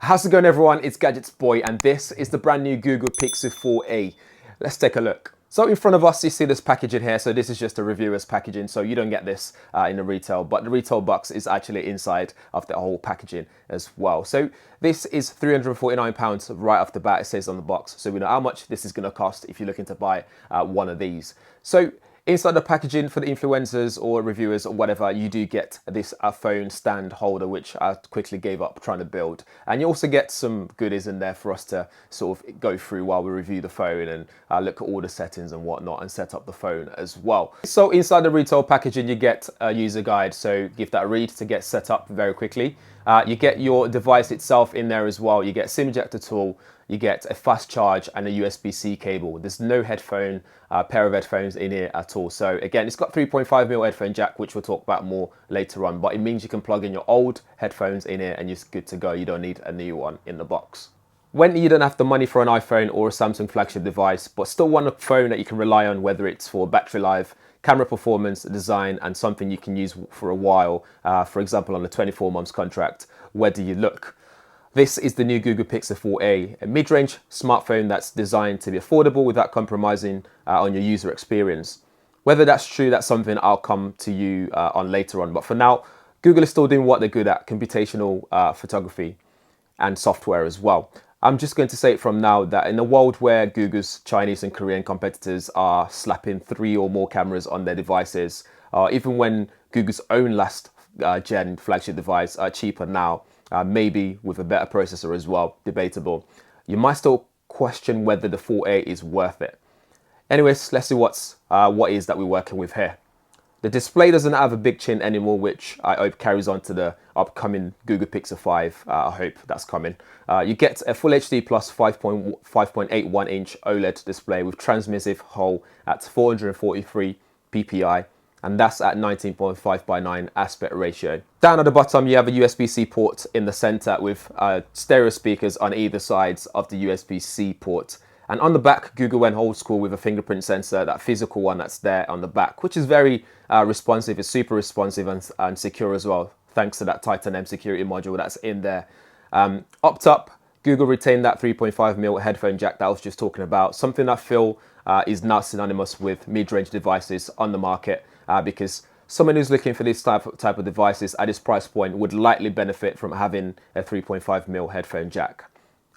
How's it going, everyone? It's GadgetsBoy, and this is the brand new Google Pixel 4a. Let's take a look. So in front of us, you see this packaging here. So this is just a reviewer's packaging, so you don't get this in the retail, but the retail box is actually inside of the whole packaging as well. So this is £349 right off the bat, it says on the box. So we know how much this is going to cost if you're looking to buy one of these. So inside the packaging for the influencers or reviewers or whatever, you do get this phone stand holder, which I quickly gave up trying to build. And you also get some goodies in there for us to sort of go through while we review the phone and look at all the settings and whatnot and set up the phone as well. So inside the retail packaging, you get a user guide. So give that a read to get set up very quickly. You get your device itself in there as well. You get a SIM ejector tool, you get a fast charge and a USB-C cable. There's no headphone, pair of headphones in here at all. So again, it's got 3.5mm headphone jack, which we'll talk about more later on, but it means you can plug in your old headphones in here and you're good to go. You don't need a new one in the box. When you don't have the money for an iPhone or a Samsung flagship device, but still want a phone that you can rely on, whether it's for battery life, camera performance, design, and something you can use for a while, for example, on a 24 months contract, where do you look? This is the new Google Pixel 4a, a mid-range smartphone that's designed to be affordable without compromising on your user experience. Whether that's true, that's something I'll come to you on later on. But for now, Google is still doing what they're good at, computational photography and software as well. I'm just going to say it from now that in a world where Google's Chinese and Korean competitors are slapping 3 or more cameras on their devices, even when Google's own last gen flagship device are cheaper now, maybe with a better processor as well, debatable, you might still question whether the 4a is worth it. Anyways, let's see what is that we're working with here. The display doesn't have a big chin anymore, which I hope carries on to the upcoming Google Pixel 5. I hope that's coming. You get a Full HD plus 5.81 inch OLED display with transmissive hull at 443 ppi, and that's at 19.5:9 aspect ratio. Down at the bottom, you have a USB-C port in the center with stereo speakers on either sides of the USB-C port. And on the back, Google went old school with a fingerprint sensor, that physical one that's there on the back, which is very responsive. It's super responsive and secure as well, thanks to that Titan M security module that's in there. Up top, Google retained that 3.5mm headphone jack that I was just talking about, something that I feel is now synonymous with mid-range devices on the market, because someone who's looking for this type of devices at this price point would likely benefit from having a 3.5mm headphone jack.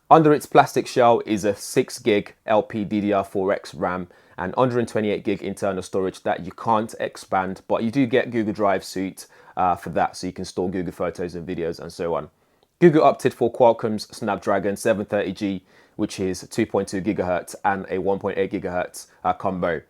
Under its plastic shell is a 6GB LPDDR4x RAM and 128GB internal storage that you can't expand, but you do get Google Drive Suite for that, so you can store Google Photos and videos and so on. Google opted for Qualcomm's Snapdragon 730G, which is 2.2 GHz and a 1.8 GHz combo.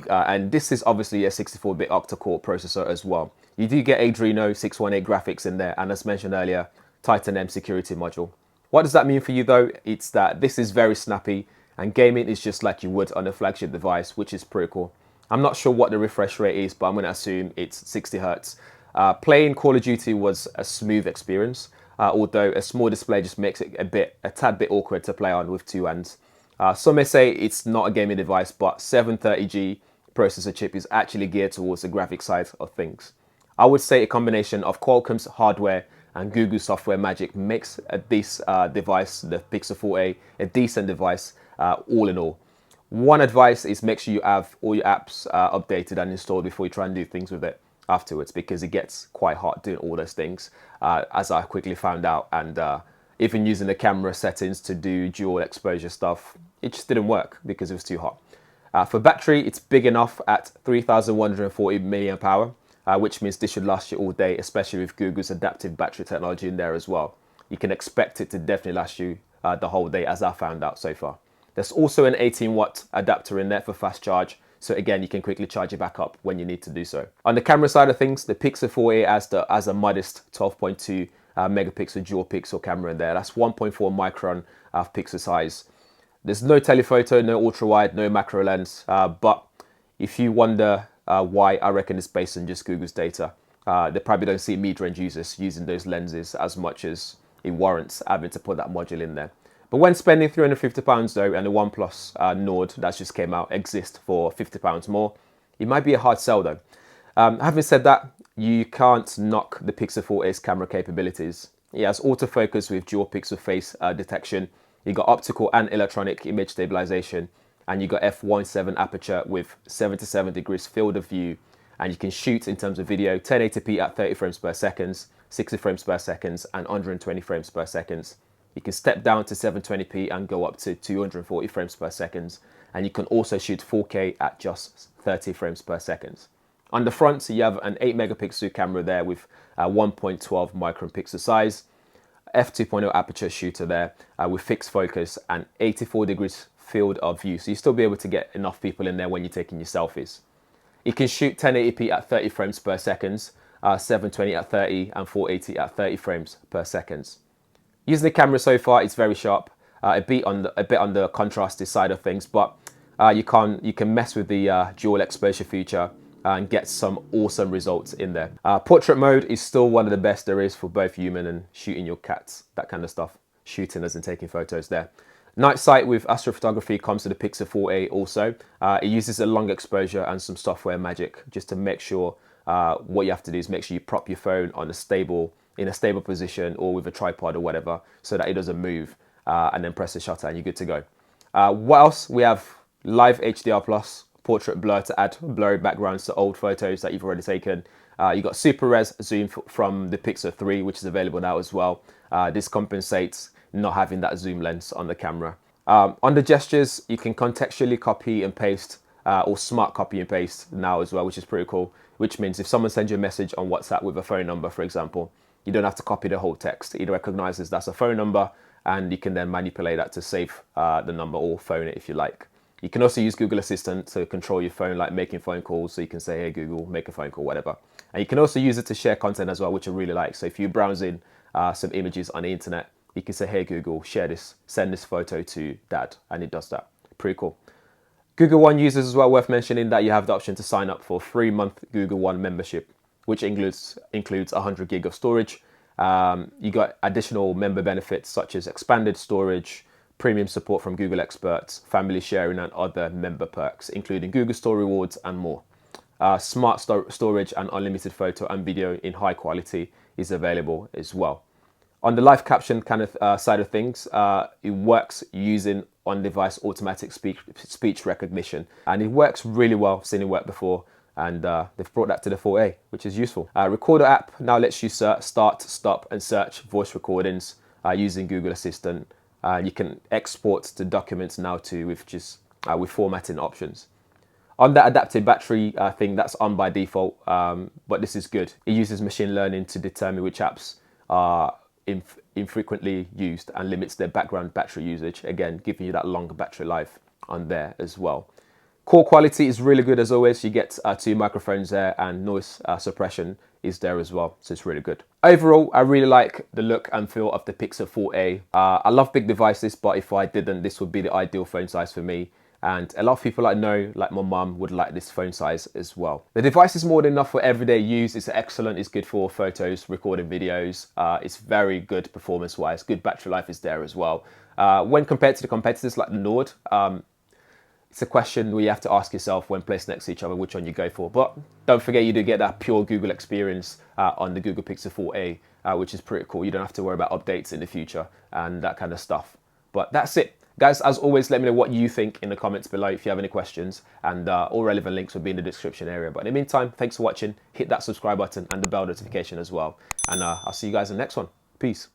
And this is obviously a 64-bit octa-core processor as well. You do get Adreno 618 graphics in there, and as mentioned earlier, Titan M security module. What does that mean for you though? It's that this is very snappy and gaming is just like you would on a flagship device, which is pretty cool. I'm not sure what the refresh rate is, but I'm going to assume it's 60 Hz. Playing Call of Duty was a smooth experience, although a small display just makes it a tad bit awkward to play on with two hands. Some may say it's not a gaming device, but 730G processor chip is actually geared towards the graphic side of things. I would say a combination of Qualcomm's hardware and Google software magic makes this device, the Pixel 4a, a decent device all in all. One advice is make sure you have all your apps updated and installed before you try and do things with it afterwards, because it gets quite hard doing all those things, as I quickly found out. And even using the camera settings to do dual exposure stuff, it just didn't work because it was too hot. For battery, it's big enough at 3140 mAh. Which means this should last you all day, especially with Google's adaptive battery technology in there as well. You can expect it to definitely last you the whole day, as I found out so far. There's also an 18-watt adapter in there for fast charge, so again, you can quickly charge it back up when you need to do so. On the camera side of things, the Pixel 4a has a modest 12.2 megapixel dual pixel camera in there. That's 1.4 micron pixel size. There's no telephoto, no ultra wide, no macro lens, but if you wonder why, I reckon it's based on just Google's data. They probably don't see mid-range users using those lenses as much as it warrants having to put that module in there. But when spending £350 though, and the OnePlus Nord that just came out exists for £50 more, it might be a hard sell though. Having said that, you can't knock the Pixel 4a's camera capabilities. It has autofocus with dual pixel face detection. You got optical and electronic image stabilization, and you got f1.7 aperture with 77 degrees field of view, and you can shoot in terms of video 1080p at 30 frames per second, 60 frames per second, and 120 frames per second. You can step down to 720p and go up to 240 frames per second, and you can also shoot 4K at just 30 frames per second. On the front, you have an 8 megapixel camera there with 1.12 micron pixel size, f2.0 aperture shooter there with fixed focus and 84 degrees field of view. So you still be able to get enough people in there when you're taking your selfies. It can shoot 1080p at 30 frames per second, 720 at 30 and 480 at 30 frames per second. Using the camera so far, it's very sharp, a bit on the contrasty side of things, but you can mess with the dual exposure feature and get some awesome results in there. Portrait mode is still one of the best there is for both human and shooting your cats, that kind of stuff. Shooting as in taking photos there. Night sight with astrophotography comes to the Pixel 4a also. It uses a long exposure and some software magic just to make sure what you have to do is make sure you prop your phone on in a stable position or with a tripod or whatever so that it doesn't move, and then press the shutter and you're good to go. What else? We have live HDR plus portrait blur to add blurry backgrounds to old photos that you've already taken. You got super res zoom from the Pixel 3, which is available now as well. This compensates not having that zoom lens on the camera. On the gestures, you can contextually copy and paste or smart copy and paste now as well, which is pretty cool. Which means if someone sends you a message on WhatsApp with a phone number, for example, you don't have to copy the whole text. It recognizes that's a phone number and you can then manipulate that to save the number or phone it if you like. You can also use Google Assistant to control your phone, like making phone calls. So you can say, hey, Google, make a phone call, whatever. And you can also use it to share content as well, which I really like. So if you're browsing some images on the internet, you can say, hey, Google, share this, send this photo to dad. And it does that. Pretty cool. Google One users as well, worth mentioning that you have the option to sign up for a 3-month Google One membership, which includes 100 gig of storage. You got additional member benefits such as expanded storage, premium support from Google experts, family sharing and other member perks, including Google Store rewards and more. Smart storage and unlimited photo and video in high quality is available as well. On the live caption kind of side of things, it works using on-device automatic speech recognition, and it works really well. I've seen it work before, and they've brought that to the 4a, which is useful. Recorder app now lets you start, stop, and search voice recordings using Google Assistant. You can export to documents now too with formatting options. On that adaptive battery thing, that's on by default, but this is good. It uses machine learning to determine which apps are infrequently used and limits their background battery usage, again giving you that longer battery life on there as well. Call quality is really good as always. You get 2 microphones there and noise suppression is there as well, so it's really good. Overall, I really like the look and feel of the Pixel 4a. I love big devices, but if I didn't, this would be the ideal phone size for me. And a lot of people I know, like my mum, would like this phone size as well. The device is more than enough for everyday use. It's excellent. It's good for photos, recording videos. It's very good performance-wise. Good battery life is there as well. When compared to the competitors like the Nord, it's a question where you have to ask yourself when placed next to each other which one you go for. But don't forget you do get that pure Google experience on the Google Pixel 4a, which is pretty cool. You don't have to worry about updates in the future and that kind of stuff. But that's it. Guys, as always, let me know what you think in the comments below if you have any questions, and all relevant links will be in the description area. But in the meantime, thanks for watching. Hit that subscribe button and the bell notification as well. And I'll see you guys in the next one. Peace.